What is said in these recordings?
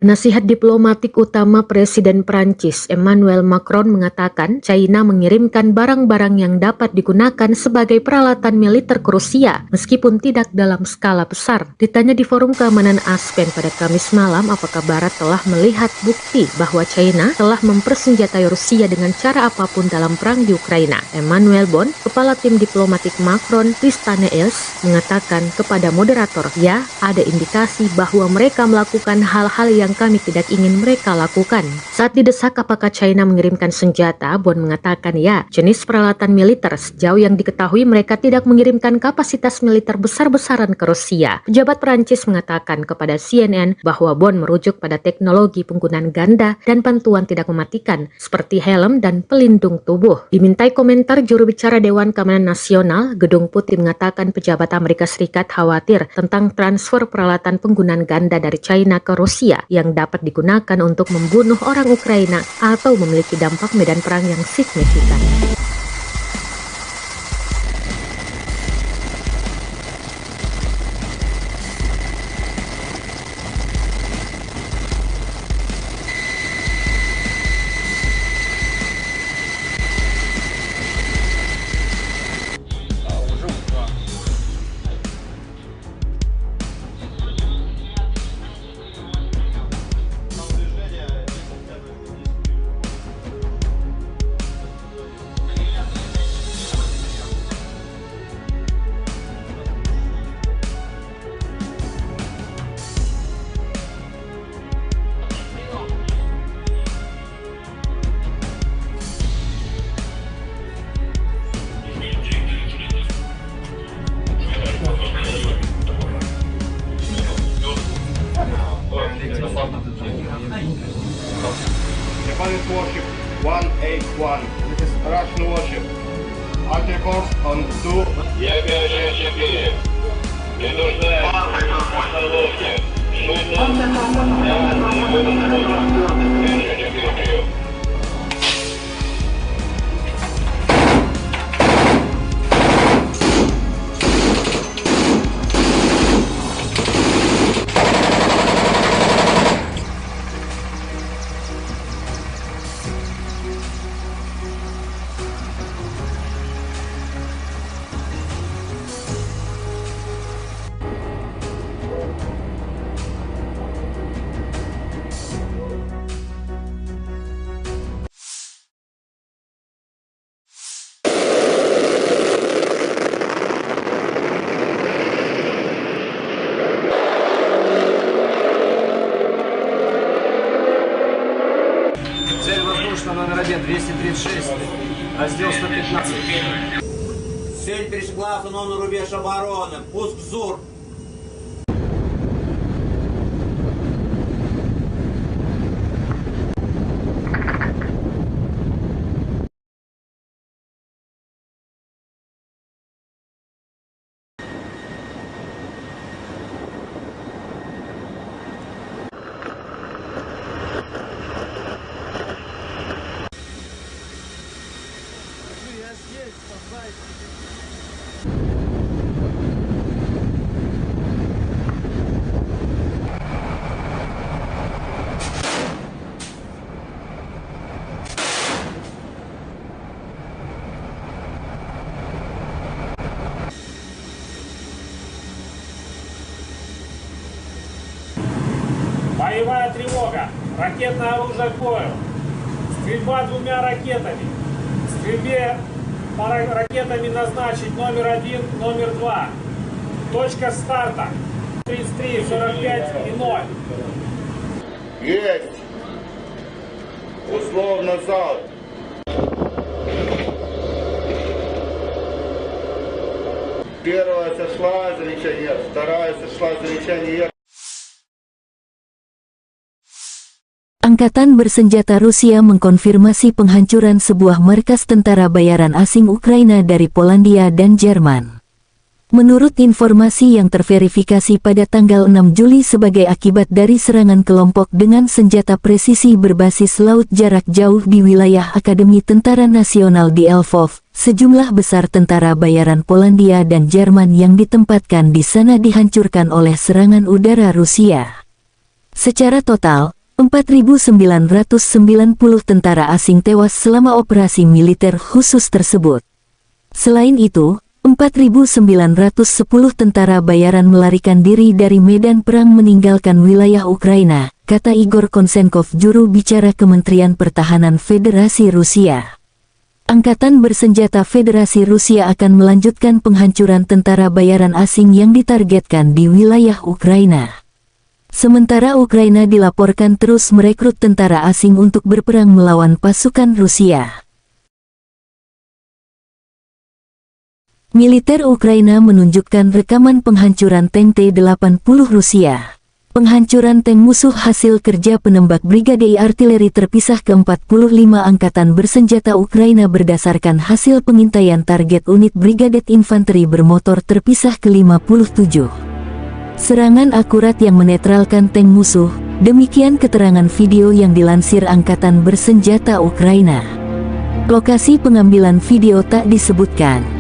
Nasihat diplomatik utama Presiden Prancis Emmanuel Macron mengatakan China mengirimkan barang-barang yang dapat digunakan sebagai peralatan militer ke Rusia meskipun tidak dalam skala besar. Ditanya di Forum Keamanan Aspen pada Kamis malam apakah Barat telah melihat bukti bahwa China telah mempersenjatai Rusia dengan cara apapun dalam perang di Ukraina, Emmanuel Bon, kepala tim diplomatik Macron di Stane Els, mengatakan kepada moderator, ya, ada indikasi bahwa mereka melakukan hal-hal yang kami tidak ingin mereka lakukan. Saat didesak apakah China mengirimkan senjata, Bon mengatakan ya, jenis peralatan militer sejauh yang diketahui mereka tidak mengirimkan kapasitas militer besar-besaran ke Rusia. Pejabat Prancis mengatakan kepada CNN bahwa Bon merujuk pada teknologi penggunaan ganda dan bantuan tidak mematikan seperti helm dan pelindung tubuh. Dimintai komentar juru bicara Dewan Keamanan Nasional, Gedung Putih mengatakan pejabat Amerika Serikat khawatir tentang transfer peralatan penggunaan ganda dari China ke Rusia yang dapat digunakan untuk membunuh orang Ukraina atau memiliki dampak medan perang yang signifikan. Japanese warship 181. This is Russian warship. Anti-course on 2. Я 564. Не нуждаюсь в остановке. Цель воздушная номер 1, 236, раздел 115. Цель перешла автономный рубеж обороны. Пуск ЗУР. Боевая тревога. Ракетное оружие к бою. Стрельба двумя ракетами. Стрельбе ракетами назначить номер 1, номер 2. Точка старта. 33, 45 и 0. Есть. Условно залп. Первая сошла, замечание. Вторая сошла, замечание. Angkatan bersenjata Rusia mengkonfirmasi penghancuran sebuah markas tentara bayaran asing Ukraina dari Polandia dan Jerman. Menurut informasi yang terverifikasi pada tanggal 6 Juli sebagai akibat dari serangan kelompok dengan senjata presisi berbasis laut jarak jauh di wilayah Akademi Tentara Nasional di Lvov, sejumlah besar tentara bayaran Polandia dan Jerman yang ditempatkan di sana dihancurkan oleh serangan udara Rusia. Secara total, 4.990 tentara asing tewas selama operasi militer khusus tersebut. Selain itu, 4.910 tentara bayaran melarikan diri dari medan perang meninggalkan wilayah Ukraina, kata Igor Konsenkov, juru bicara Kementerian Pertahanan Federasi Rusia. Angkatan bersenjata Federasi Rusia akan melanjutkan penghancuran tentara bayaran asing yang ditargetkan di wilayah Ukraina. Sementara Ukraina dilaporkan terus merekrut tentara asing untuk berperang melawan pasukan Rusia. Militer Ukraina menunjukkan rekaman penghancuran tank T-80 Rusia. Penghancuran tank musuh hasil kerja penembak Brigade Artileri Terpisah ke-45 Angkatan Bersenjata Ukraina berdasarkan hasil pengintaian target unit Brigade Infanteri Bermotor Terpisah ke-57. Serangan akurat yang menetralkan tank musuh, demikian keterangan video yang dilansir Angkatan Bersenjata Ukraina. Lokasi pengambilan video tak disebutkan.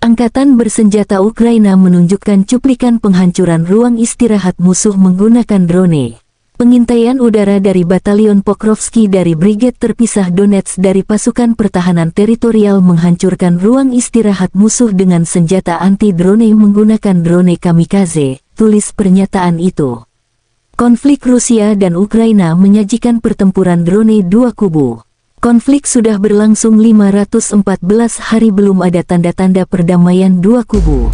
Angkatan Bersenjata Ukraina menunjukkan cuplikan penghancuran ruang istirahat musuh menggunakan drone. Pengintaian udara dari Batalion Pokrovski dari Brigade Terpisah Donetsk dari Pasukan Pertahanan Teritorial menghancurkan ruang istirahat musuh dengan senjata anti-drone menggunakan drone kamikaze, tulis pernyataan itu. Konflik Rusia dan Ukraina menyajikan pertempuran drone dua kubu. Konflik sudah berlangsung 514 hari, belum ada tanda-tanda perdamaian dua kubu.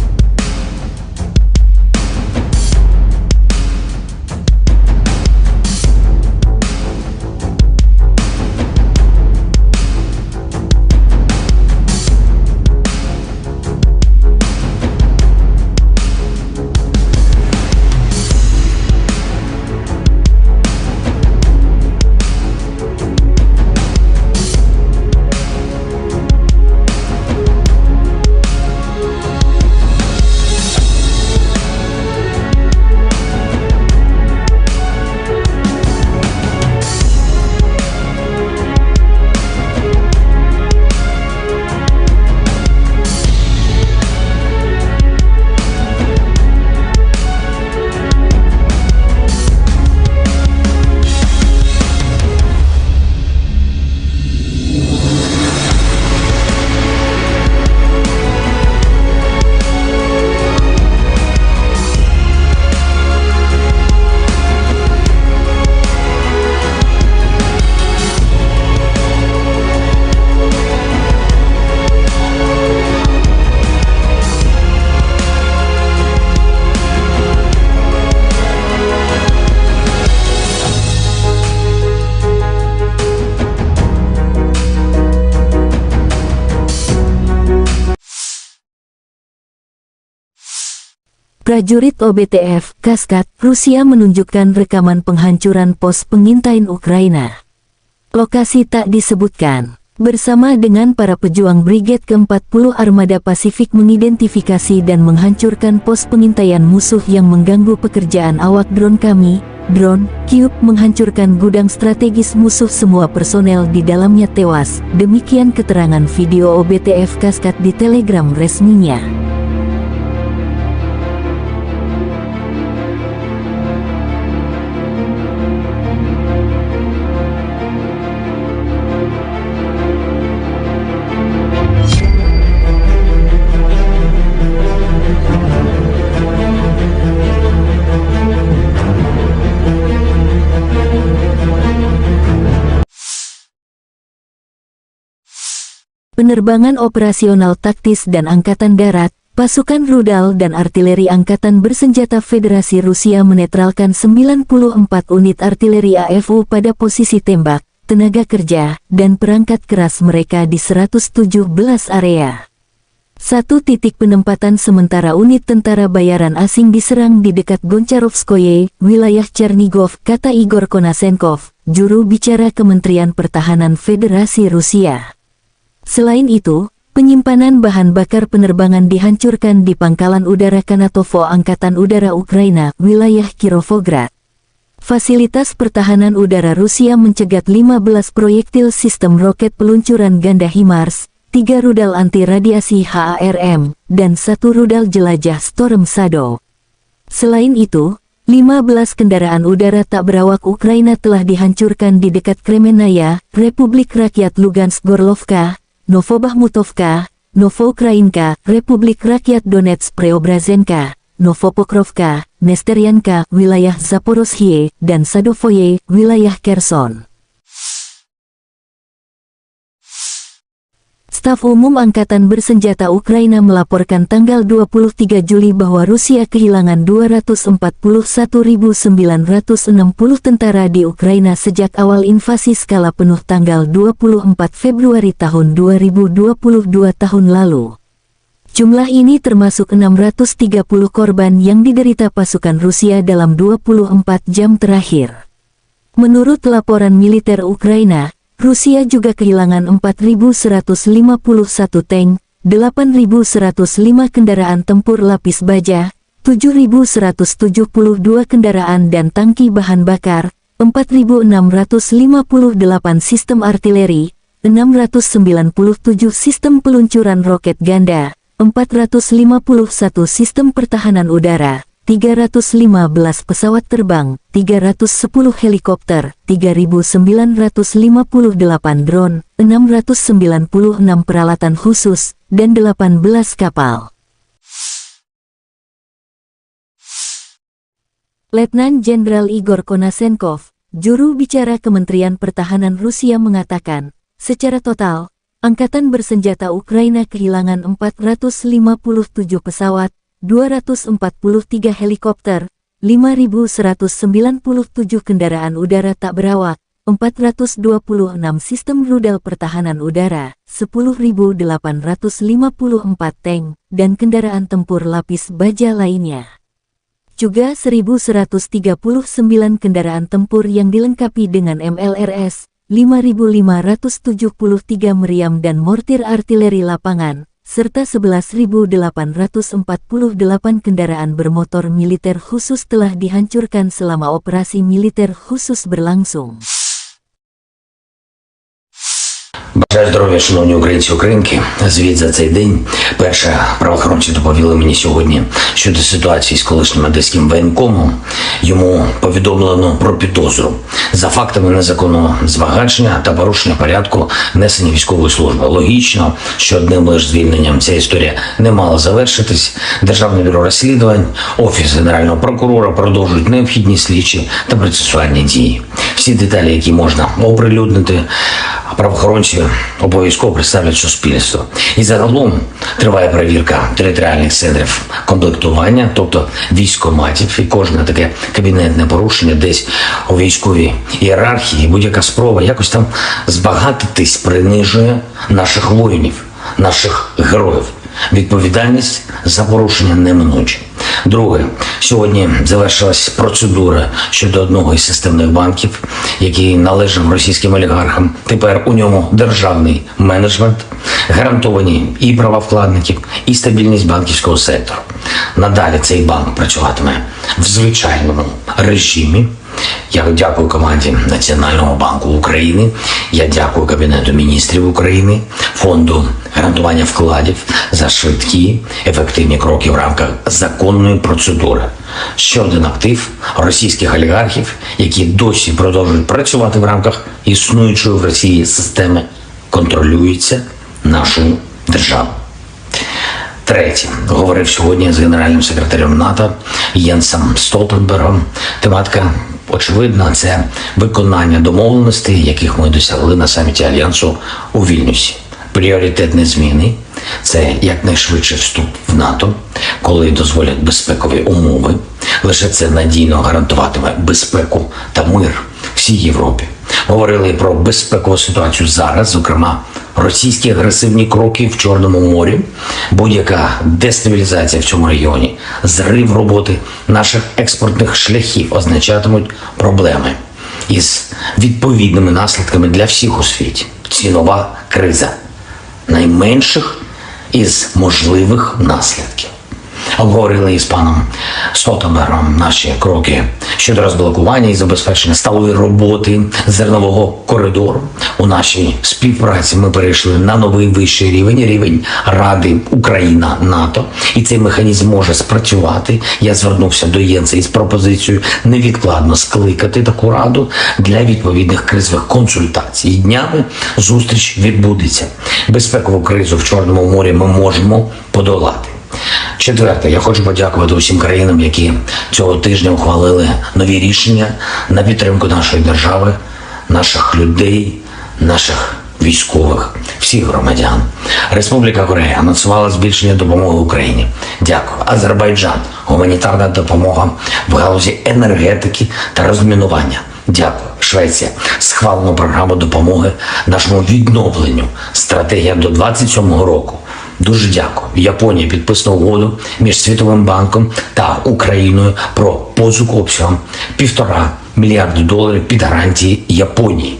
Prajurit OBTF, Kaskad, Rusia menunjukkan rekaman penghancuran pos pengintaian Ukraina. Lokasi tak disebutkan. Bersama dengan para pejuang Brigade ke-40 Armada Pasifik mengidentifikasi dan menghancurkan pos pengintaian musuh yang mengganggu pekerjaan awak drone kami. Drone Cube menghancurkan gudang strategis musuh, semua personel di dalamnya tewas. Demikian keterangan video OBTF Kaskad di Telegram resminya. Penerbangan operasional taktis dan Angkatan Darat, pasukan rudal dan artileri Angkatan Bersenjata Federasi Rusia menetralkan 94 unit artileri AFU pada posisi tembak, tenaga kerja, dan perangkat keras mereka di 117 area. Satu titik penempatan sementara unit tentara bayaran asing diserang di dekat Goncharovskoye, wilayah Chernigov, kata Igor Konashenkov, juru bicara Kementerian Pertahanan Federasi Rusia. Selain itu, Penyimpanan bahan bakar penerbangan dihancurkan di Pangkalan Udara Kanatovo Angkatan Udara Ukraina, wilayah Kirovograd. Fasilitas pertahanan udara Rusia mencegat 15 proyektil sistem roket peluncuran ganda HIMARS, 3 rudal anti-radiasi HARM, dan 1 rudal jelajah Storm Shadow. Selain itu, 15 kendaraan udara tak berawak Ukraina telah dihancurkan di dekat Kremenaya, Republik Rakyat Lugansk Gorlovka, Novobahmutovka, Novoukrainka, Republik Rakyat Donetsk Preobrazenka, Novopokrovka, Nesteryanka, wilayah Zaporozhye, dan Sadovoye, wilayah Kherson. Staf Umum Angkatan Bersenjata Ukraina melaporkan tanggal 23 Juli bahwa Rusia kehilangan 241.960 tentara di Ukraina sejak awal invasi skala penuh tanggal 24 Februari tahun 2022 tahun lalu. Jumlah ini termasuk 630 korban yang diderita pasukan Rusia dalam 24 jam terakhir. Menurut laporan militer Ukraina, Rusia juga kehilangan 4.151 tank, 8.105 kendaraan tempur lapis baja, 7.172 kendaraan dan tangki bahan bakar, 4.658 sistem artileri, 697 sistem peluncuran roket ganda, 451 sistem pertahanan udara, 315 pesawat terbang, 310 helikopter, 3.958 drone, 696 peralatan khusus, dan 18 kapal. Letnan Jenderal Igor Konasenkov, juru bicara Kementerian Pertahanan Rusia mengatakan, secara total, Angkatan Bersenjata Ukraina kehilangan 457 pesawat, 243 helikopter, 5.197 kendaraan udara tak berawak, 426 sistem rudal pertahanan udara, 10.854 tank, dan kendaraan tempur lapis baja lainnya. Juga 1.139 kendaraan tempur yang dilengkapi dengan MLRS, 5.573 meriam dan mortir artileri lapangan, serta 11.848 kendaraan bermotor militer khusus telah dihancurkan selama operasi militer khusus berlangsung. Бажаю здоров'я, шановні українці, українки. Звіт за цей день. Перше, правоохоронці доповіли мені сьогодні щодо ситуації з колишнім одеським воєнкомом. Йому повідомлено про підозру за фактами незаконного збагачення та порушення порядку несення військової служби. Логічно, що одним лише звільненням ця історія не мала завершитись. Державне бюро розслідувань, Офіс Генерального прокурора продовжують необхідні слідчі та процесуальні дії. Всі деталі, які можна оприлюднити, правоохоронці обов'язково представлять суспільство. І загалом триває перевірка територіальних центрів комплектування, тобто військкоматів, і кожне таке кабінетне порушення десь у військовій ієрархії, будь-яка спроба якось там збагатитись принижує наших воїнів, наших героїв. Відповідальність за порушення неминуча. Друге, сьогодні завершилась процедура щодо одного із системних банків, який належав російським олігархам. Тепер у ньому державний менеджмент, гарантовані і права вкладників, і стабільність банківського сектору. Надалі цей банк працюватиме в звичайному режимі. Я дякую команді Національного банку України, я дякую Кабінету міністрів України, Фонду гарантування вкладів за швидкі, ефективні кроки в рамках законної процедури. Ще один актив російських олігархів, які досі продовжують працювати в рамках існуючої в Росії системи, контролюється нашою державою. Третє. Говорив сьогодні з генеральним секретарем НАТО Єнсом Столтенбергом. Тематика очевидна – це виконання домовленостей, яких ми досягли на саміті Альянсу у Вільнюсі. Пріоритетні зміни – це якнайшвидший вступ в НАТО, коли дозволять безпекові умови. Лише це надійно гарантуватиме безпеку та мир всій Європі. Говорили про безпекову ситуацію зараз, зокрема, російські агресивні кроки в Чорному морі, будь-яка дестабілізація в цьому регіоні, зрив роботи наших експортних шляхів означатимуть проблеми із відповідними наслідками для всіх у світі. Цінова криза найменших із можливих наслідків. Обговорили із паном Столтенбергом наші кроки щодо розблокування і забезпечення сталої роботи зернового коридору. У нашій співпраці ми перейшли на новий вищий рівень Ради Україна-НАТО. І цей механізм може спрацювати. Я звернувся до Єнса із пропозицією невідкладно скликати таку раду для відповідних кризових консультацій. І днями зустріч відбудеться. Безпекову кризу в Чорному морі ми можемо подолати. Четверте, я хочу подякувати усім країнам, які цього тижня ухвалили нові рішення на підтримку нашої держави, наших людей, наших військових, всіх громадян. Республіка Корея анонсувала збільшення допомоги Україні. Дякую. Азербайджан – гуманітарна допомога в галузі енергетики та розмінування. Дякую. Швеція – схвалену програму допомоги нашому відновленню. Стратегія до 27-го року. Дуже дякую. Японія підписала угоду між Світовим банком та Україною про позику обсягом $1,5 мільярда під гарантії Японії.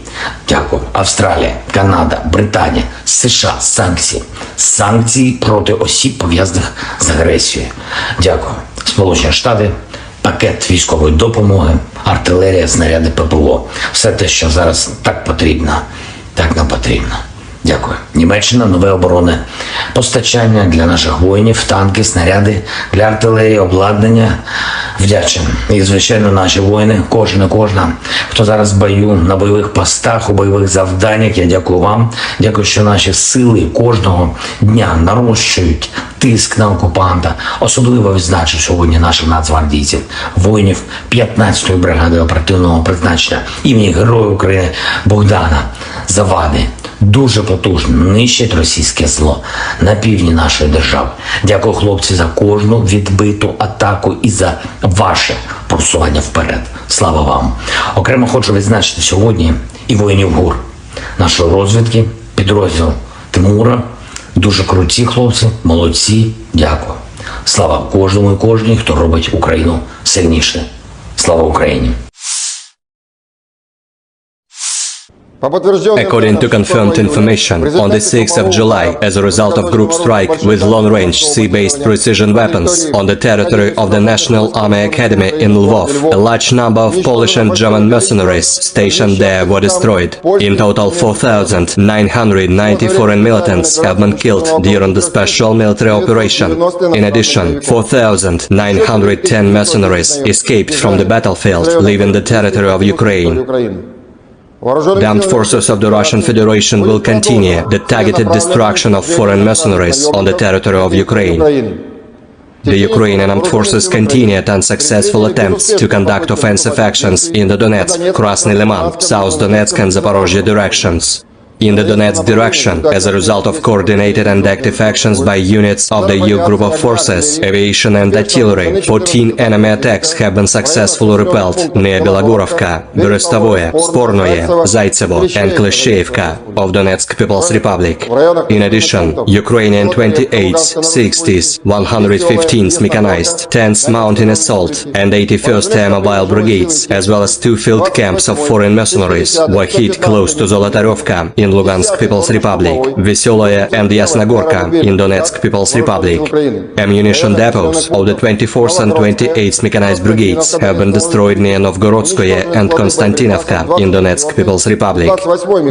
Дякую. Австралія, Канада, Британія, США, санкції. Санкції проти осіб, пов'язаних з агресією. Дякую. Сполучені Штати, пакет військової допомоги, артилерія, снаряди ППО. Все те, що зараз так потрібно, так нам потрібно. Дякую. Німеччина, нове оборонне постачання для наших воїнів, танки, снаряди для артилерії, обладнання. Вдячен. І, звичайно, наші воїни, кожен і кожна, хто зараз в бою, на бойових постах, у бойових завданнях. Я дякую вам. Дякую, що наші сили кожного дня нарощують тиск на окупанта. Особливо відзначив сьогодні наших нацгвардійців, воїнів 15-ї бригади оперативного призначення імені Героя України Богдана Завади. Дуже потужно нищить російське зло на півдні нашої держави. Дякую, хлопці, за кожну відбиту атаку і за ваше просування вперед. Слава вам! Окремо хочу відзначити сьогодні і воїнів ГУР, нашої розвідки, підрозділ Тимура. Дуже круті хлопці, молодці. Дякую. Слава кожному і кожній, хто робить Україну сильніше. Слава Україні! According to confirmed information, on the 6th of July, as a result of group strike with long-range sea-based precision weapons on the territory of the National Army Academy in Lvov, a large number of Polish and German mercenaries stationed there were destroyed. In total, 4,990 foreign militants have been killed during the special military operation. In addition, 4,910 mercenaries escaped from the battlefield, leaving the territory of Ukraine. The armed forces of the Russian Federation will continue the targeted destruction of foreign mercenaries on the territory of Ukraine. The Ukrainian armed forces continued unsuccessful attempts to conduct offensive actions in the Donetsk, Krasny Liman, South Donetsk and Zaporozhye directions. In the Donetsk direction, as a result of coordinated and active actions by units of the EU Group of Forces, aviation and artillery, 14 enemy attacks have been successfully repelled near Belogorovka, Berestovoye, Spornoye, Zaitsevo and Klishchevka of Donetsk People's Republic. In addition, Ukrainian 28th, 60th, 115th Mechanized, 10th Mountain Assault and 81st Air Mobile Brigades, as well as 2 field camps of foreign mercenaries, were hit close to Zolotaryovka in Lugansk People's Republic, Veseloye and Yasnogorka in Donetsk People's Republic. Ammunition depots of the 24th and 28th Mechanized Brigades have been destroyed near Novgorodskoye and Konstantinovka in Donetsk People's Republic.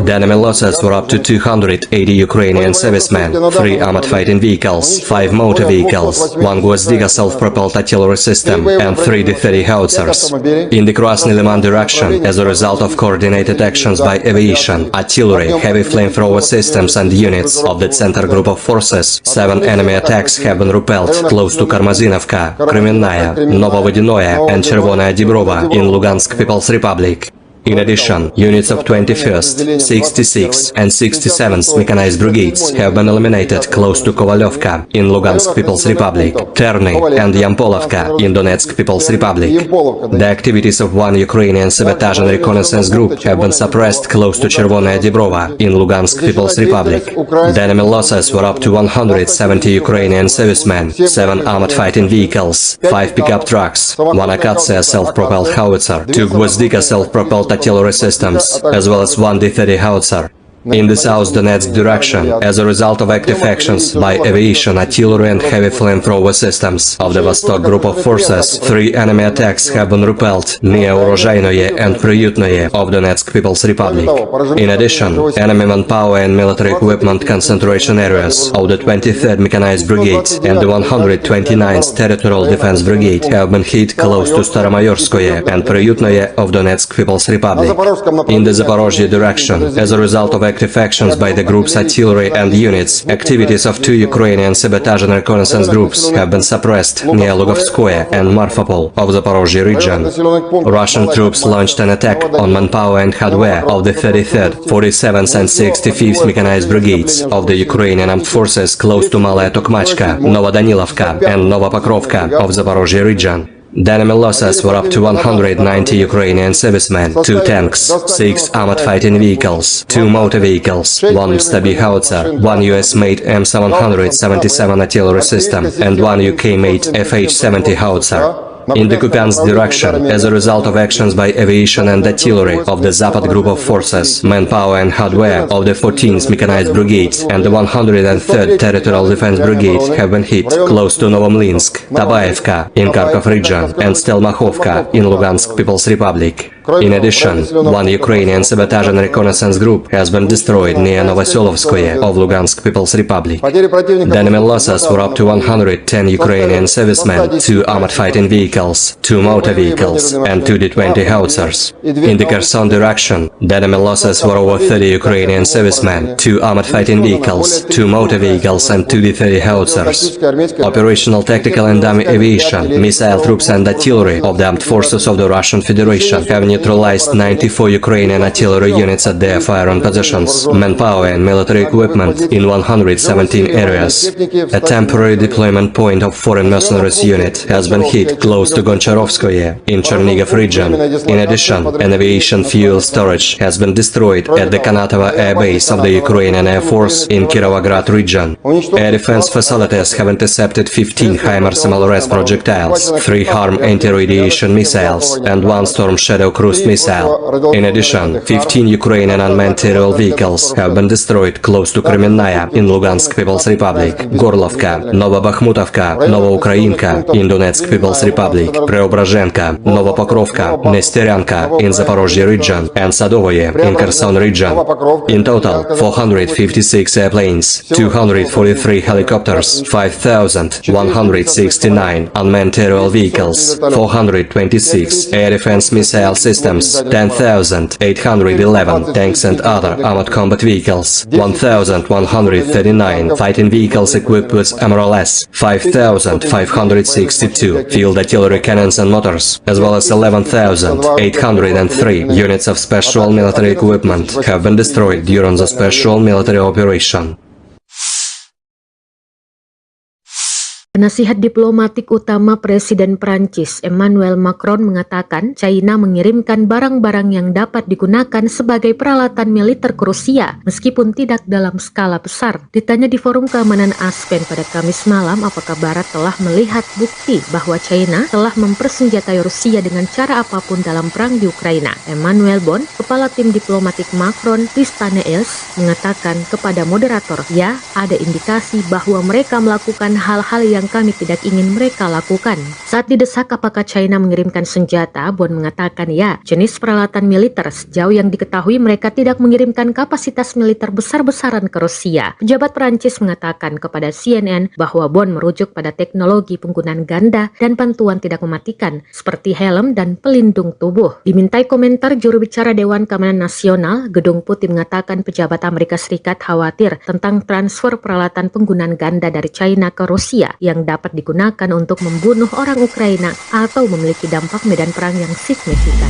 The enemy losses were up to 280 Ukrainian servicemen, 3 armored fighting vehicles, 5 motor vehicles, 1 Gvozdyka self-propelled artillery system and 3 D-30 howitzers. In the Krasny Liman direction, as a result of coordinated actions by aviation, artillery, heavy flamethrower systems and units of the Center Group of Forces, 7 enemy attacks have been repelled close to Karmazinovka, Kremenная, Novovodinoye and Chervonaya Dibrova in Lugansk People's Republic. In addition, units of 21st, 66th and 67th Mechanized Brigades have been eliminated close to Kovalyovka in Lugansk People's Republic, Terny and Yampolovka in Donetsk People's Republic. The activities of 1 Ukrainian sabotage and reconnaissance group have been suppressed close to Chervonaya Dibrova in Lugansk People's Republic. The enemy losses were up to 170 Ukrainian servicemen, 7 armored fighting vehicles, 5 pickup trucks, 1 Akatsiya self-propelled howitzer, 2 Gvozdyka self-propelled artillery systems, as well as 1 D-30 howitzer. In the South Donetsk direction, as a result of active actions by aviation, artillery and heavy flamethrower systems of the Vostok Group of Forces, 3 enemy attacks have been repelled near Urozhainoye and Priutnoye of Donetsk People's Republic. In addition, enemy manpower and military equipment concentration areas of the 23rd Mechanized Brigade and the 129th Territorial Defense Brigade have been hit close to Staromayorskoye and Priutnoye of Donetsk People's Republic. In the Zaporozhye direction, as a result of active actions by the group's artillery and units, activities of 2 Ukrainian sabotage and reconnaissance groups have been suppressed near Lugovskoye and Marfapol of the Zaporozhye region. Russian troops launched an attack on manpower and hardware of the 33rd, 47th and 65th Mechanized Brigades of the Ukrainian Armed Forces close to Malaya Tokmachka, Novodanilovka and Novopokrovka of Zaporozhye region. The enemy losses were up to 190 Ukrainian servicemen, 2 tanks, 6 armored fighting vehicles, 2 motor vehicles, 1 Stabi howitzer, 1 US-made M777 artillery system, and 1 UK-made FH-70 howitzer. In the Kupiansk direction, as a result of actions by aviation and artillery of the Zapad Group of Forces, manpower and hardware of the 14th Mechanized Brigade and the 103rd Territorial Defense Brigade have been hit close to Novomlinsk, Tabaevka in Kharkov region and Stelmakhovka in Lugansk People's Republic. In addition, 1 Ukrainian sabotage and reconnaissance group has been destroyed near Novoselovskoye of Lugansk People's Republic. The enemy losses were up to 110 Ukrainian servicemen, 2 armored fighting vehicles, 2 motor vehicles, and 2 D-20 howitzers. In the Kherson direction, the enemy losses were over 30 Ukrainian servicemen, 2 armored fighting vehicles, 2 motor vehicles, and 2 D-30 howitzers. Operational, tactical and dummy aviation, missile troops and artillery of the armed forces of the Russian Federation have neutralized 94 Ukrainian artillery units at their firing positions, manpower and military equipment in 117 areas. A temporary deployment point of foreign mercenaries unit has been hit close to Goncharovskoye in Chernihiv region. In addition, an aviation fuel storage has been destroyed at the Kanatovo Air Base of the Ukrainian Air Force in Kirovograd region. Air defense facilities have intercepted 15 HIMARS MLRS projectiles, 3 HARM anti-radiation missiles, and 1 Storm Shadow cruise missile. In addition, 15 Ukrainian unmanned aerial vehicles have been destroyed close to Kremenная in Lugansk People's Republic, Gorlovka, Novobakhmutovka, Novoukrayinka in Donetsk People's Republic, Preobrazhenka, Novopokrovka, Nesteryanka in Zaporozhye region, and Sadovoye in Kherson region. In total, 456 airplanes, 243 helicopters, 5,169 unmanned aerial vehicles, 426 air defense missile systems, 10,811 tanks and other armored combat vehicles, 1,139 fighting vehicles equipped with MRLS, 5,562 field artillery cannons and motors, as well as 11,803 units of special military equipment have been destroyed during the special military operation. Penasihat diplomatik utama Presiden Prancis Emmanuel Macron mengatakan China mengirimkan barang-barang yang dapat digunakan sebagai peralatan militer ke Rusia meskipun tidak dalam skala besar. Ditanya di forum keamanan Aspen pada Kamis malam apakah Barat telah melihat bukti bahwa China telah mempersenjatai Rusia dengan cara apapun dalam perang di Ukraina, Emmanuel Bon, kepala tim diplomatik Macron di Stane Els, mengatakan kepada moderator, ya, ada indikasi bahwa mereka melakukan hal-hal yang kami tidak ingin mereka lakukan. Saat didesak apakah China mengirimkan senjata, Bon mengatakan ya, jenis peralatan militer sejauh yang diketahui mereka tidak mengirimkan kapasitas militer besar-besaran ke Rusia. Pejabat Prancis mengatakan kepada CNN bahwa Bon merujuk pada teknologi penggunaan ganda dan bantuan tidak mematikan seperti helm dan pelindung tubuh. Dimintai komentar juru bicara Dewan Keamanan Nasional, Gedung Putih mengatakan pejabat Amerika Serikat khawatir tentang transfer peralatan penggunaan ganda dari China ke Rusia yang dapat digunakan untuk membunuh orang Ukraina atau memiliki dampak medan perang yang signifikan.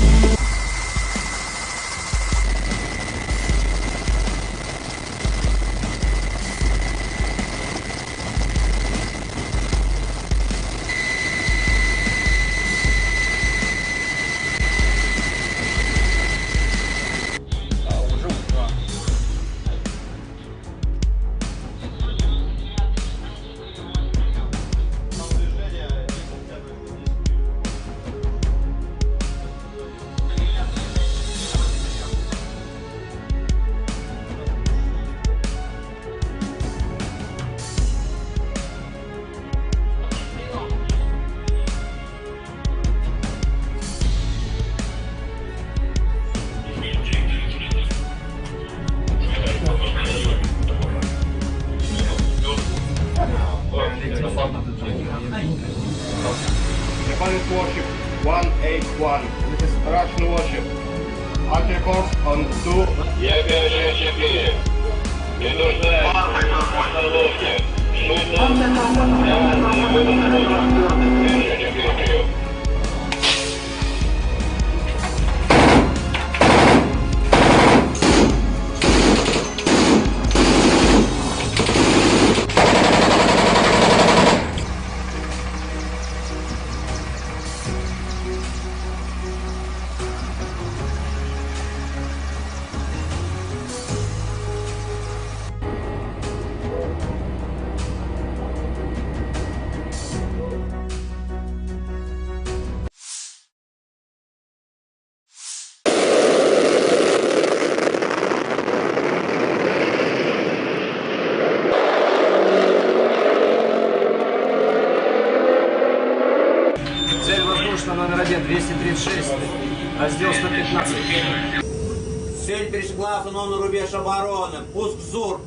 This is Russian warship. Articles on 2. Я 564. Не нуждаюсь в остановке. Судно для вывода. 564 прием. Цель воздушная номер 1, 236, раздел 115. Цель пересекла автономный рубеж обороны. Пуск ЗУР.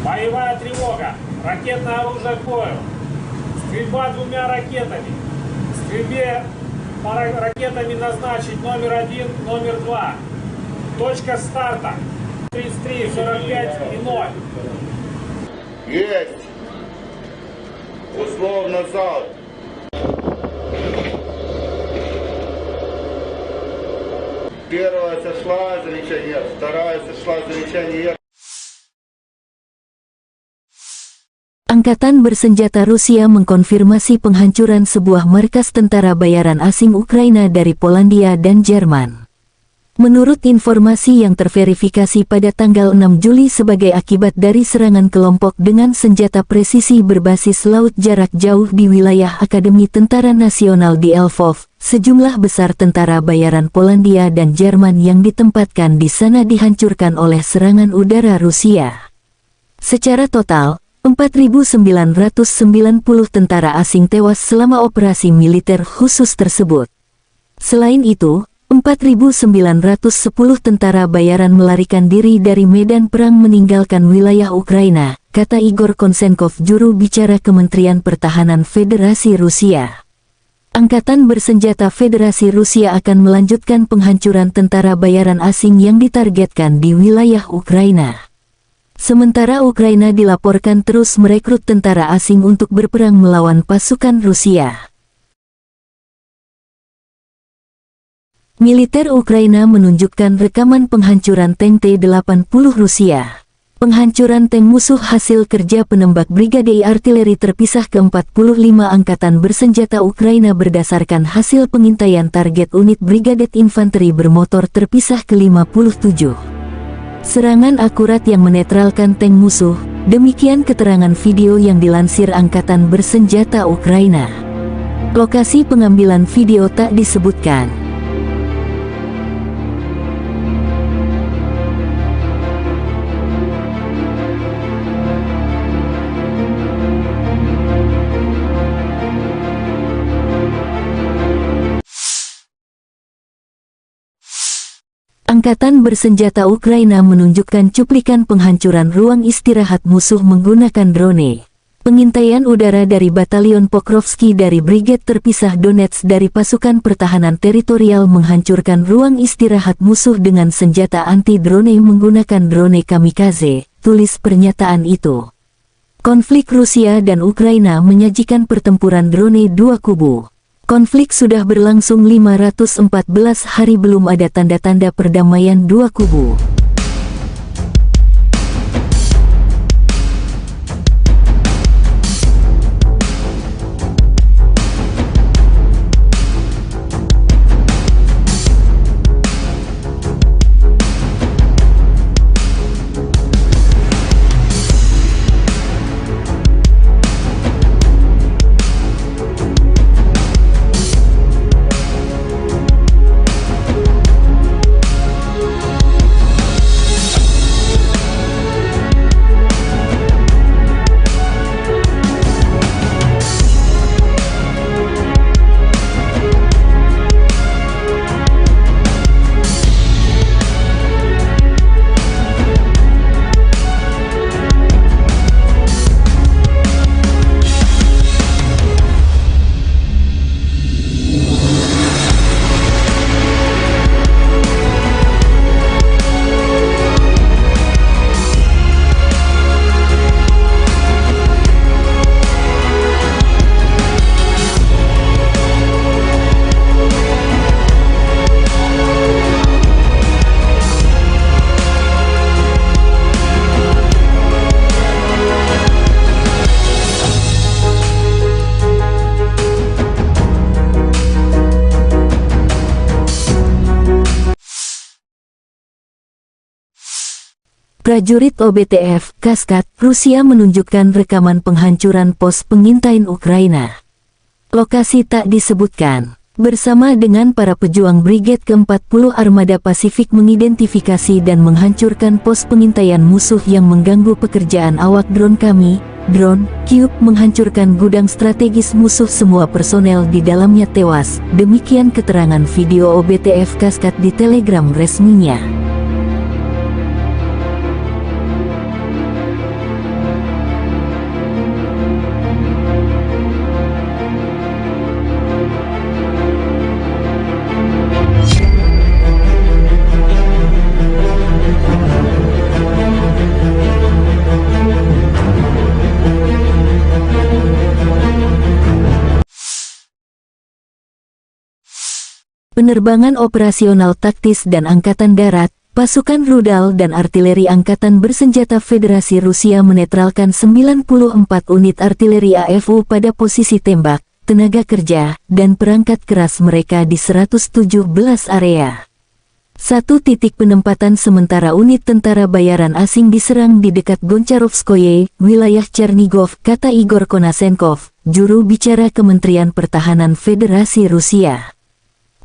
Боевая тревога. Ракетное оружие к бою. Стрельба двумя ракетами. Стрельбе ракетами назначить номер 1, номер 2. Точка старта. 33, 45 и 0. Есть. Условно залп. Первая сошла, замечание нет. Вторая сошла, замечание нет. Angkatan bersenjata Rusia mengkonfirmasi penghancuran sebuah markas tentara bayaran asing Ukraina dari Polandia dan Jerman. Menurut informasi yang terverifikasi pada tanggal 6 Juli sebagai akibat dari serangan kelompok dengan senjata presisi berbasis laut jarak jauh di wilayah Akademi Tentara Nasional di Lvov, sejumlah besar tentara bayaran Polandia dan Jerman yang ditempatkan di sana dihancurkan oleh serangan udara Rusia. Secara total, 4.990 tentara asing tewas selama operasi militer khusus tersebut. Selain itu, 4.910 tentara bayaran melarikan diri dari medan perang meninggalkan wilayah Ukraina, kata Igor Konsenkov, juru bicara Kementerian Pertahanan Federasi Rusia. Angkatan bersenjata Federasi Rusia akan melanjutkan penghancuran tentara bayaran asing yang ditargetkan di wilayah Ukraina. Sementara Ukraina dilaporkan terus merekrut tentara asing untuk berperang melawan pasukan Rusia. Militer Ukraina menunjukkan rekaman penghancuran tank T-80 Rusia. Penghancuran tank musuh hasil kerja penembak Brigade Artileri terpisah ke-45 Angkatan Bersenjata Ukraina berdasarkan hasil pengintaian target unit Brigade Infanteri bermotor terpisah ke-57. Serangan akurat yang menetralkan tank musuh, demikian keterangan video yang dilansir Angkatan Bersenjata Ukraina. Lokasi pengambilan video tak disebutkan. Angkatan Bersenjata Ukraina menunjukkan cuplikan penghancuran ruang istirahat musuh menggunakan drone. Pengintaian udara dari Batalion Pokrovski dari Brigade Terpisah Donetsk dari Pasukan Pertahanan Teritorial menghancurkan ruang istirahat musuh dengan senjata anti-drone menggunakan drone kamikaze, tulis pernyataan itu. Konflik Rusia dan Ukraina menyajikan pertempuran drone dua kubu. Konflik sudah berlangsung 514 hari, belum ada tanda-tanda perdamaian dua kubu. Prajurit OBTF, Kaskad, Rusia menunjukkan rekaman penghancuran pos pengintaian Ukraina. Lokasi tak disebutkan. Bersama dengan para pejuang Brigade ke-40 Armada Pasifik mengidentifikasi dan menghancurkan pos pengintaian musuh yang mengganggu pekerjaan awak drone kami. Drone Cube menghancurkan gudang strategis musuh, semua personel di dalamnya tewas. Demikian keterangan video OBTF Kaskad di Telegram resminya. Penerbangan operasional taktis dan Angkatan Darat, pasukan rudal dan artileri Angkatan Bersenjata Federasi Rusia menetralkan 94 unit artileri AFU pada posisi tembak, tenaga kerja, dan perangkat keras mereka di 117 area. Satu titik penempatan sementara unit tentara bayaran asing diserang di dekat Goncharovskoye, wilayah Chernigov, kata Igor Konasenkov, juru bicara Kementerian Pertahanan Federasi Rusia.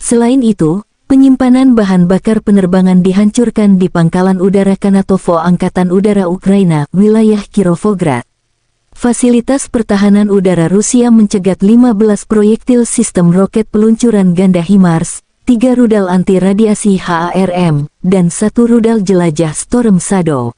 Selain itu, penyimpanan bahan bakar penerbangan dihancurkan di Pangkalan Udara Kanatovo Angkatan Udara Ukraina, wilayah Kirovograd. Fasilitas pertahanan udara Rusia mencegat 15 proyektil sistem roket peluncuran ganda HIMARS, 3 rudal anti-radiasi HARM, dan 1 rudal jelajah Storm Shadow.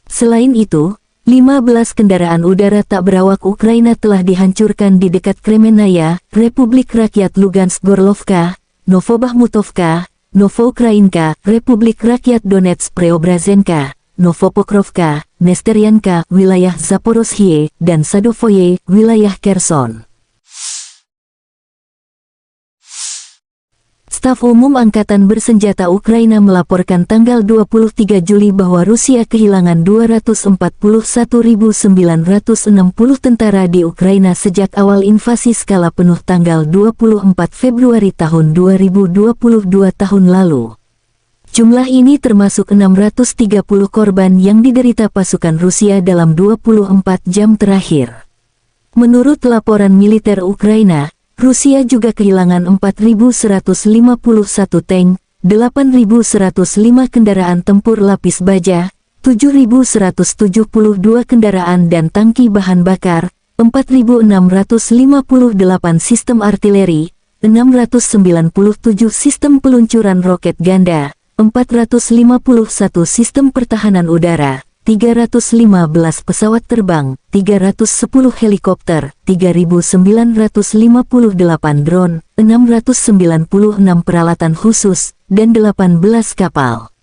Selain itu, 15 kendaraan udara tak berawak Ukraina telah dihancurkan di dekat Kremenaya, Republik Rakyat Lugansk Gorlovka, Novobahmutovka, Novoukrainka, Republik Rakyat Donetsk Preobrazenka, Novopokrovka, Nesteryanka, wilayah Zaporozhye, dan Sadovoye, wilayah Kherson. Staf Umum Angkatan Bersenjata Ukraina melaporkan tanggal 23 Juli bahwa Rusia kehilangan 241.960 tentara di Ukraina sejak awal invasi skala penuh tanggal 24 Februari tahun 2022 tahun lalu. Jumlah ini termasuk 630 korban yang diderita pasukan Rusia dalam 24 jam terakhir. Menurut laporan militer Ukraina, Rusia juga kehilangan 4.151 tank, 8.105 kendaraan tempur lapis baja, 7.172 kendaraan dan tangki bahan bakar, 4.658 sistem artileri, 697 sistem peluncuran roket ganda, 451 sistem pertahanan udara, 315 pesawat terbang, 310 helikopter, 3.958 drone, 696 peralatan khusus, dan 18 kapal.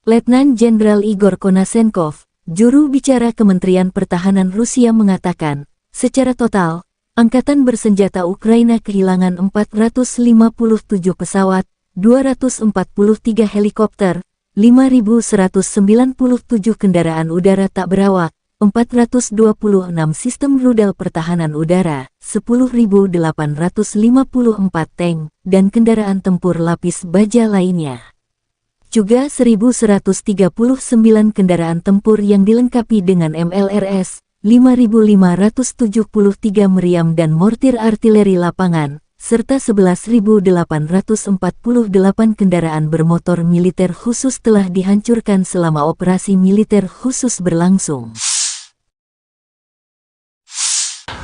Letnan Jenderal Igor Konasenkov, juru bicara Kementerian Pertahanan Rusia mengatakan, secara total, Angkatan Bersenjata Ukraina kehilangan 457 pesawat, 243 helikopter, 5.197 kendaraan udara tak berawak, 426 sistem rudal pertahanan udara, 10.854 tank, dan kendaraan tempur lapis baja lainnya. Juga 1.139 kendaraan tempur yang dilengkapi dengan MLRS, 5.573 meriam dan mortir artileri lapangan, serta 11.848 kendaraan bermotor militer khusus telah dihancurkan selama operasi militer khusus berlangsung.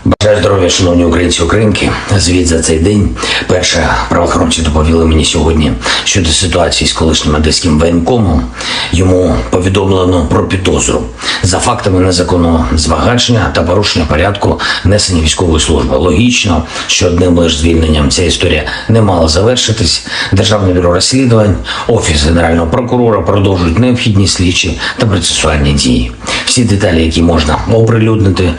Бажаю здоров'я, шановні українці, українки. Звіт за цей день. Перше, правоохоронці доповіли мені сьогодні щодо ситуації з колишнім одеським воєнкомом. Йому повідомлено про підозру за фактами незаконного збагачення та порушення порядку несення військової служби. Логічно, що одним лише звільненням ця історія не мала завершитись. Державне бюро розслідувань, Офіс Генерального прокурора продовжують необхідні слідчі та процесуальні дії. Всі деталі, які можна оприлюднити,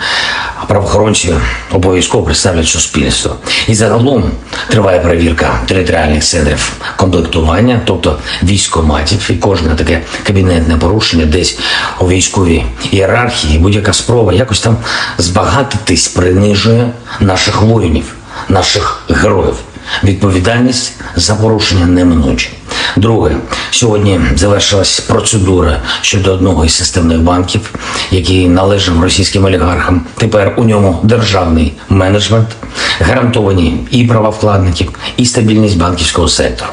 правоохоронці обов'язково представлять суспільство. І загалом триває перевірка територіальних центрів комплектування, тобто військкоматів, і кожне таке кабінетне порушення десь у військовій ієрархії, будь-яка спроба якось там збагатитись принижує наших воїнів, наших героїв. Відповідальність за порушення неминуча. Друге, сьогодні завершилась процедура щодо одного із системних банків, який належав російським олігархам. Тепер у ньому державний менеджмент, гарантовані і права вкладників, і стабільність банківського сектору.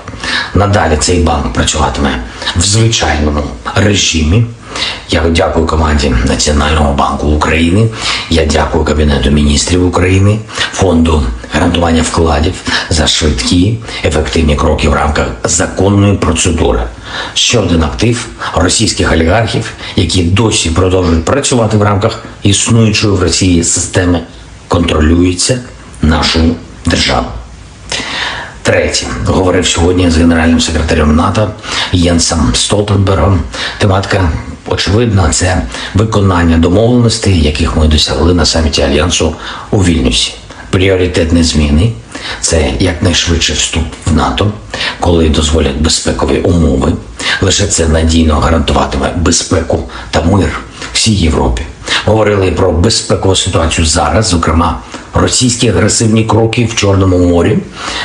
Надалі цей банк працюватиме в звичайному режимі. Я дякую команді Національного банку України, я дякую Кабінету міністрів України, Фонду гарантування вкладів за швидкі, ефективні кроки в рамках законної процедури. Ще один актив російських олігархів, які досі продовжують працювати в рамках існуючої в Росії системи, контролюється нашою державою. Третє. Говорив сьогодні з генеральним секретарем НАТО Єнсом Столтенбергом. Тематика очевидна – це виконання домовленостей, яких ми досягли на саміті Альянсу у Вільнюсі. Пріоритетні зміни – це якнайшвидший вступ в НАТО, коли дозволять безпекові умови. Лише це надійно гарантуватиме безпеку та мир всій Європі. Говорили про безпекову ситуацію зараз, зокрема, російські агресивні кроки в Чорному морі,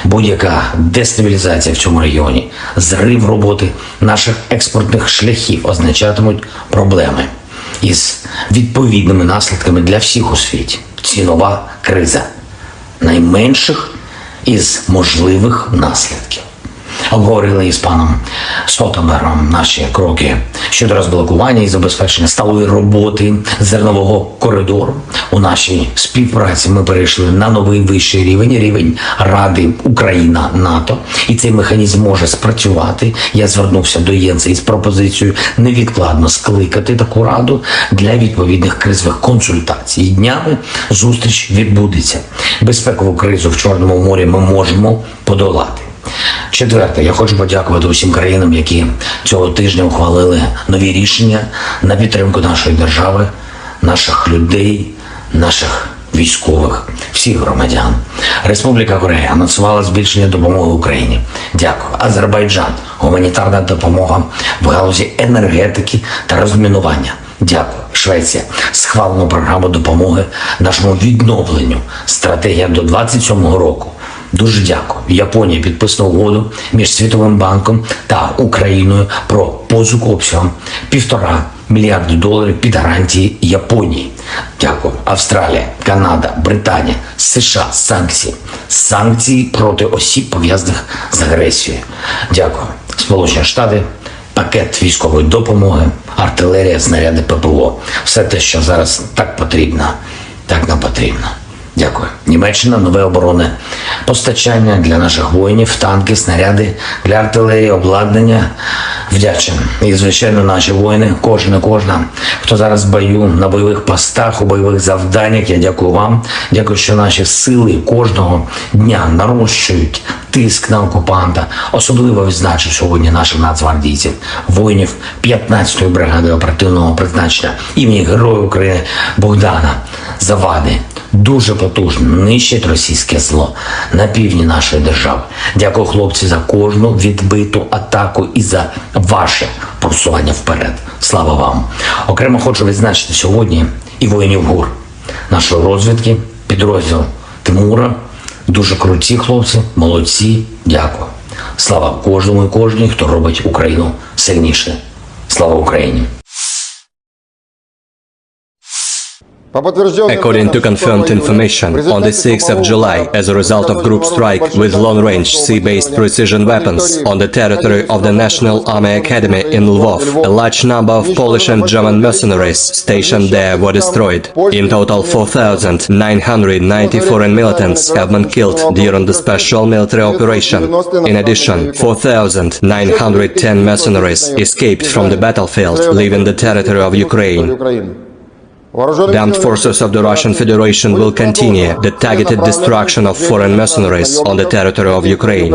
будь-яка дестабілізація в цьому регіоні, зрив роботи наших експортних шляхів означатимуть проблеми із відповідними наслідками для всіх у світі. Цінова криза найменших із можливих наслідків. Обговорили із паном Столтенбергом наші кроки щодо розблокування і забезпечення сталої роботи зернового коридору. У нашій співпраці ми перейшли на новий вищий рівень Ради Україна-НАТО. І цей механізм може спрацювати. Я звернувся до Єнса із пропозицією невідкладно скликати таку раду для відповідних кризових консультацій. І днями зустріч відбудеться. Безпекову кризу в Чорному морі ми можемо подолати. Четверте, я хочу подякувати усім країнам, які цього тижня ухвалили нові рішення на підтримку нашої держави, наших людей, наших військових, всіх громадян. Республіка Корея анонсувала збільшення допомоги Україні. Дякую. Азербайджан – гуманітарна допомога в галузі енергетики та розмінування. Дякую. Швеція – схвалену програму допомоги нашому відновленню. Стратегія до 27-го року. Дуже дякую. Японія підписала угоду між Світовим банком та Україною про позику обсягом $1,5 мільярда під гарантії Японії. Дякую. Австралія, Канада, Британія, США – санкції. Санкції проти осіб, пов'язаних з агресією. Дякую. Сполучені Штати, пакет військової допомоги, артилерія, снаряди ППО. Все те, що зараз так потрібно, так нам потрібно. Дякую. Німеччина, нове оборонне постачання для наших воїнів, танки, снаряди для артилерії, обладнання. Вдячен. І, звичайно, наші воїни, кожна, хто зараз в бою, на бойових постах, у бойових завданнях. Я дякую вам. Дякую, що наші сили кожного дня нарощують тиск на окупанта. Особливо відзначу сьогодні наших нацгвардійців, воїнів 15-ї бригади оперативного призначення імені Героя України Богдана Завади. Дуже потужно нищить російське зло на півдні нашої держави. Дякую, хлопці, за кожну відбиту атаку і за ваше просування вперед. Слава вам! Окремо хочу відзначити сьогодні і воїнів ГУР, нашої розвідки, підрозділ Тимура. Дуже круті хлопці, молодці. Дякую. Слава кожному і кожній, хто робить Україну сильніше. Слава Україні! According to confirmed information, on the 6th of July, as a result of group strike with long-range sea-based precision weapons on the territory of the National Army Academy in Lvov, a large number of Polish and German mercenaries stationed there were destroyed. In total, 4,990 foreign militants have been killed during the special military operation. In addition, 4,910 mercenaries escaped from the battlefield, leaving the territory of Ukraine. The armed forces of the Russian Federation will continue the targeted destruction of foreign mercenaries on the territory of Ukraine.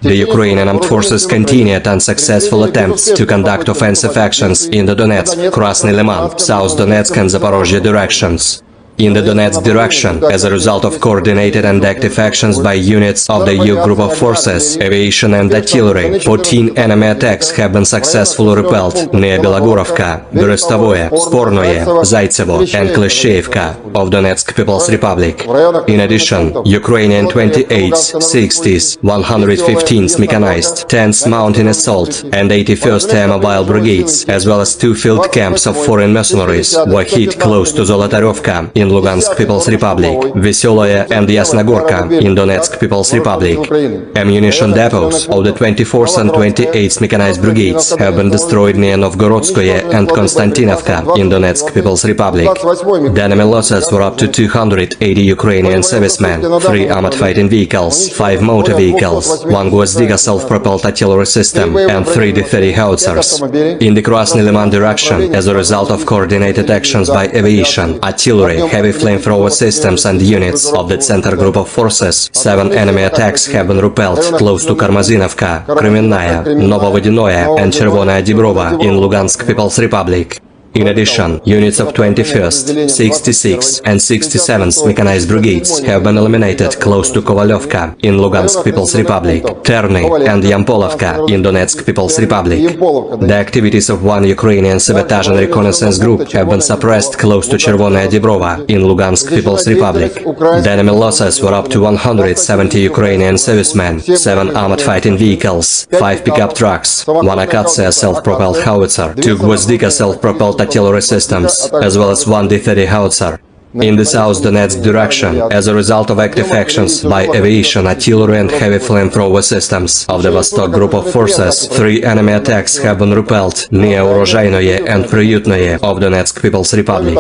The Ukrainian armed forces continued unsuccessful attempts to conduct offensive actions in the Donetsk, Krasny Liman, South Donetsk and Zaporozhye directions. In the Donetsk direction, as a result of coordinated and active actions by units of the EU Group of Forces, aviation and artillery, 14 enemy attacks have been successfully repelled near Belogorovka, Berestovoye, Spornoye, Zaitsevo and Klishchevka of Donetsk People's Republic. In addition, Ukrainian 28th, 60th, 115th Mechanized, 10th Mountain Assault and 81st Air Mobile Brigades, as well as 2 field camps of foreign mercenaries, were hit close to Zolotaryovka in Lugansk People's Republic, Veseloye and Yasnogorka in Donetsk People's Republic. Ammunition depots of the 24th and 28th Mechanized Brigades have been destroyed near Novgorodskoye and Konstantinovka in Donetsk People's Republic. The enemy losses were up to 280 Ukrainian servicemen, 3 armored fighting vehicles, 5 motor vehicles, 1 Gvozdyka self-propelled artillery system and 3 D-30 howitzers. In the Krasny Liman direction, as a result of coordinated actions by aviation, artillery, heavy flamethrower systems and units of the Center Group of Forces, 7 enemy attacks have been repelled close to Karmazinovka, Kremenная, Novovodinoye and Chervonaya Dibrova in Lugansk People's Republic. In addition, units of 21st, 66th and 67th Mechanized Brigades have been eliminated close to Kovalyovka in Lugansk People's Republic, Terny and Yampolovka in Donetsk People's Republic. The activities of 1 Ukrainian sabotage and reconnaissance group have been suppressed close to Chervonaya Dibrova in Lugansk People's Republic. The enemy losses were up to 170 Ukrainian servicemen, 7 armored fighting vehicles, 5 pickup trucks, 1 Akatsiya self-propelled howitzer, 2 Gvozdyka self-propelled artillery systems, as well as 1 D-30 howitzer. In the South Donetsk direction, as a result of active actions by aviation, artillery and heavy flamethrower systems of the Vostok Group of Forces, 3 enemy attacks have been repelled near Urozhainoye and Priutnoye of Donetsk People's Republic.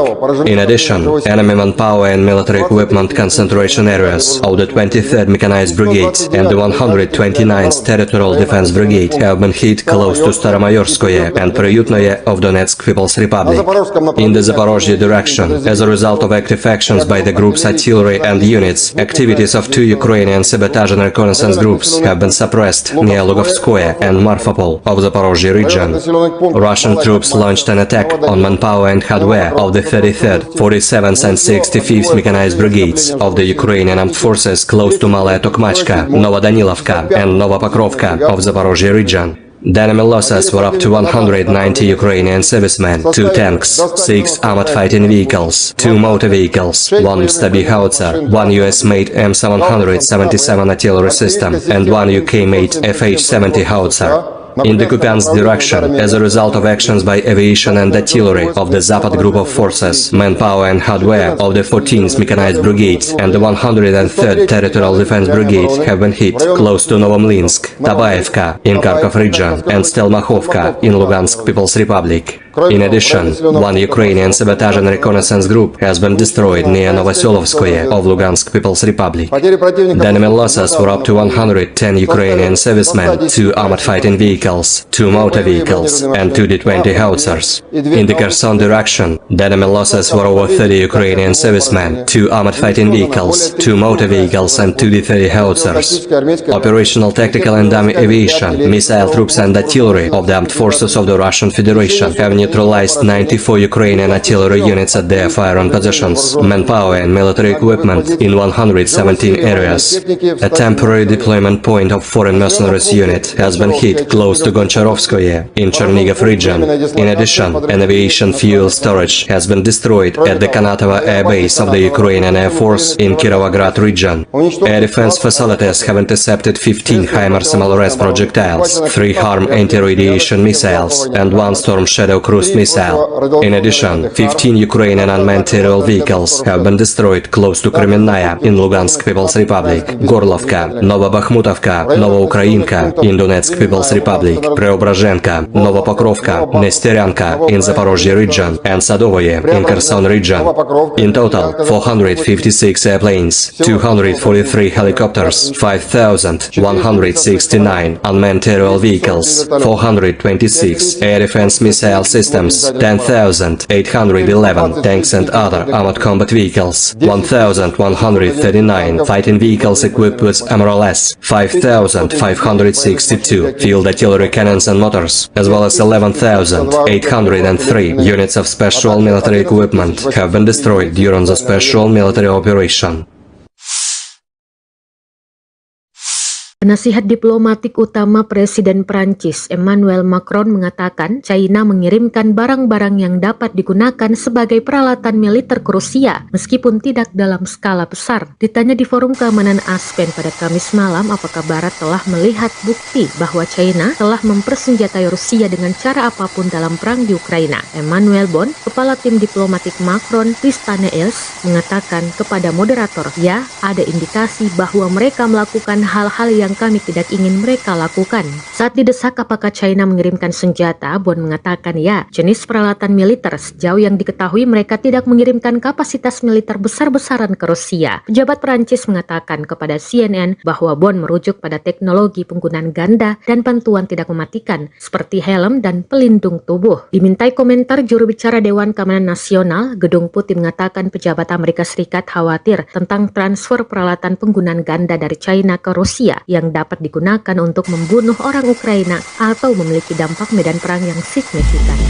In addition, enemy manpower and military equipment concentration areas of the 23rd Mechanized Brigade and the 129th Territorial Defense Brigade have been hit close to Staromayorskoye and Priutnoye of Donetsk People's Republic. In the Zaporozhye direction, as a result of active actions by the group's artillery and units, activities of 2 Ukrainian sabotage and reconnaissance groups have been suppressed near Lugovskoye and Marfapol of the Zaporozhye region. Russian troops launched an attack on manpower and hardware of the 33rd, 47th and 65th Mechanized Brigades of the Ukrainian Armed Forces close to Malaya Tokmachka, Novodanilovka and Novopokrovka of the Zaporozhye region. The enemy losses were up to 190 Ukrainian servicemen, 2 tanks, 6 armored fighting vehicles, 2 motor vehicles, 1 Stabi howitzer, 1 US-made M777 artillery system and 1 UK-made FH-70 howitzer. In the Kupiansk direction, as a result of actions by aviation and artillery of the Zapad Group of Forces, manpower and hardware of the 14th Mechanized Brigade and the 103rd Territorial Defense Brigade have been hit close to Novomlinsk, Tabaevka in Kharkov region and Stelmakhovka in Lugansk People's Republic. In addition, 1 Ukrainian sabotage and reconnaissance group has been destroyed near Novoselovskoye of Lugansk People's Republic. The enemy losses were up to 110 Ukrainian servicemen, 2 armored fighting vehicles, 2 motor vehicles and 2 D-20 howitzers. In the Kherson direction, the enemy losses were over 30 Ukrainian servicemen, 2 armored fighting vehicles, 2 motor vehicles and 2 D-30 howitzers. Operational tactical and dummy aviation, missile troops and artillery of the armed forces of the Russian Federation have neutralized 94 Ukrainian artillery units at their firing positions, manpower and military equipment in 117 areas. A temporary deployment point of foreign mercenaries unit has been hit close to Goncharovskoye in Chernihiv region. In addition, an aviation fuel storage has been destroyed at the Kanatovo Air Base of the Ukrainian Air Force in Kirovograd region. Air defense facilities have intercepted 15 HIMARS MLRS projectiles, 3 HARM anti-radiation missiles and 1 Storm Shadow cruise missile. In addition, 15 Ukrainian unmanned aerial vehicles have been destroyed close to Kremenная in Lugansk People's Republic, Gorlovka, Novobakhmutovka, Novoukrainka in Donetsk People's Republic, Preobrazhenka, Novopokrovka, Nesteryanka in Zaporozhye region and Sadovoye in Kherson region. In total, 456 airplanes, 243 helicopters, 5,169 unmanned aerial vehicles, 426 air defense missile systems, 10,811 tanks and other armored combat vehicles, 1,139 fighting vehicles equipped with MRLS, 5,562 field artillery cannons and mortars, as well as 11,803 units of special military equipment have been destroyed during the special military operation. Penasihat diplomatik utama Presiden Prancis Emmanuel Macron mengatakan China mengirimkan barang-barang yang dapat digunakan sebagai peralatan militer ke Rusia meskipun tidak dalam skala besar. Ditanya di forum keamanan Aspen pada Kamis malam apakah Barat telah melihat bukti bahwa China telah mempersenjatai Rusia dengan cara apapun dalam perang di Ukraina, Emmanuel Bon, kepala tim diplomatik Macron, Tristane Els, mengatakan kepada moderator, ya, ada indikasi bahwa mereka melakukan hal-hal yang kami tidak ingin mereka lakukan. Saat didesak apakah China mengirimkan senjata, Bon mengatakan ya, jenis peralatan militer sejauh yang diketahui mereka tidak mengirimkan kapasitas militer besar-besaran ke Rusia. Pejabat Perancis mengatakan kepada CNN bahwa Bon merujuk pada teknologi penggunaan ganda dan bantuan tidak mematikan seperti helm dan pelindung tubuh. Dimintai komentar juru bicara Dewan Keamanan Nasional, Gedung Putih mengatakan pejabat Amerika Serikat khawatir tentang transfer peralatan penggunaan ganda dari China ke Rusia yang dapat digunakan untuk membunuh orang Ukraina atau memiliki dampak medan perang yang signifikan.